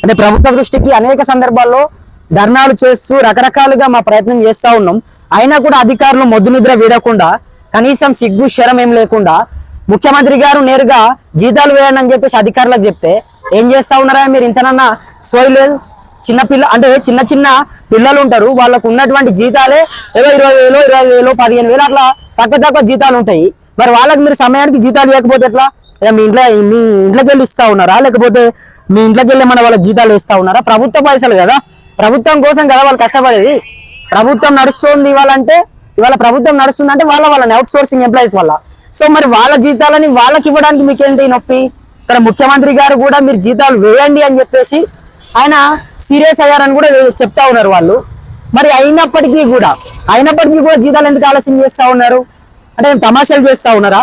అంటే ప్రభుత్వ దృష్టికి అనేక సందర్భాల్లో ధర్నాలు చేస్తూ రకరకాలుగా మా ప్రయత్నం చేస్తా ఉన్నాం. అయినా కూడా అధికారులు మొద్దు నిద్ర వీడకుండా కనీసం సిగ్గు శరం ఏం లేకుండా ముఖ్యమంత్రి గారు నేరుగా జీతాలు వేయండి అని చెప్పేసి అధికారులకు చెప్తే ఏం చేస్తా ఉన్నారా మీరు? ఇంతనన్నా సోయి లేదు. చిన్న చిన్న పిల్లలు ఉంటారు, వాళ్ళకు ఉన్నటువంటి జీతాలే ఏదో 20,000 25,000 15,000 అట్లా తక్కువ జీతాలు ఉంటాయి. మరి వాళ్ళకి మీరు సమయానికి జీతాలు ఇవ్వకపోతే ఎట్లా? మీ ఇంట్లోకి వెళ్ళి ఇస్తా ఉన్నారా, లేకపోతే మీ ఇంట్లోకి వెళ్ళి మన వాళ్ళకి జీతాలు ఇస్తా ఉన్నారా? ప్రభుత్వ పైసలు కదా, ప్రభుత్వం కోసం కదా వాళ్ళు కష్టపడేది. ప్రభుత్వం నడుస్తుంది ఇవాళ ప్రభుత్వం నడుస్తుందంటే వాళ్ళని అవుట్ సోర్సింగ్ ఎంప్లాయీస్ వల్ల. సో మరి వాళ్ళ జీతాలని వాళ్ళకి ఇవ్వడానికి మీకేంటి నొప్పి? ఇక్కడ ముఖ్యమంత్రి గారు కూడా మీరు జీతాలు వేయండి అని చెప్పేసి ఆయన సీరియస్ అయ్యారని కూడా చెప్తా ఉన్నారు వాళ్ళు. మరి అయినప్పటికీ కూడా జీతాలు ఎందుకు ఆలస్యం చేస్తా ఉన్నారు? అంటే తమాషాలు చేస్తా ఉన్నారా?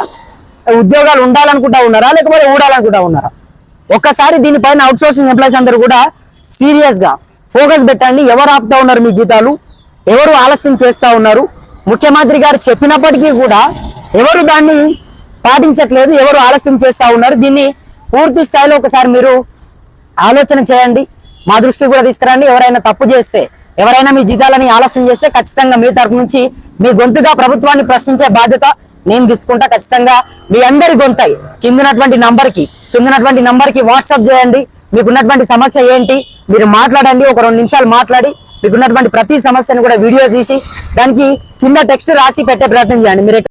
ఉద్యోగాలు ఉండాలనుకుంటా ఉన్నారా, లేకపోతే ఊడాలనుకుంటా ఉన్నారా? ఒక్కసారి దీనిపైన అవుట్ సోర్సింగ్ ఎంప్లాయీస్ అందరూ కూడా సీరియస్ గా ఫోకస్ పెట్టండి. ఎవరు ఆపుతా ఉన్నారు మీ జీతాలు? ఎవరు ఆలస్యం చేస్తా ఉన్నారు? ముఖ్యమంత్రి గారు చెప్పినప్పటికీ కూడా ఎవరు దాన్ని పాటించట్లేదు, ఎవరు ఆలస్యం చేస్తా ఉన్నారు? దీన్ని పూర్తి స్థాయిలో ఒకసారి మీరు ఆలోచన చేయండి, మా దృష్టికి కూడా తీసుకురండి. ఎవరైనా తప్పు చేస్తే, ఎవరైనా మీ జీతాలని ఆలస్యం చేస్తే ఖచ్చితంగా మీ తరపు నుంచి మీ గొంతుగా ప్రభుత్వాన్ని ప్రశ్నించే బాధ్యత నేను తీసుకుంటా. ఖచ్చితంగా మీ అందరి గొంతాయి కిందనటువంటి నంబర్కి వాట్సాప్ చేయండి. మీకున్నటువంటి సమస్య ఏంటి మీరు మాట్లాడండి. ఒక 2 నిమిషాలు మాట్లాడి మీకున్నటువంటి ప్రతి సమస్యను కూడా వీడియో తీసి దానికి కింద టెక్స్ట్ రాసి పెట్టే ప్రయత్నం చేయండి. మీరు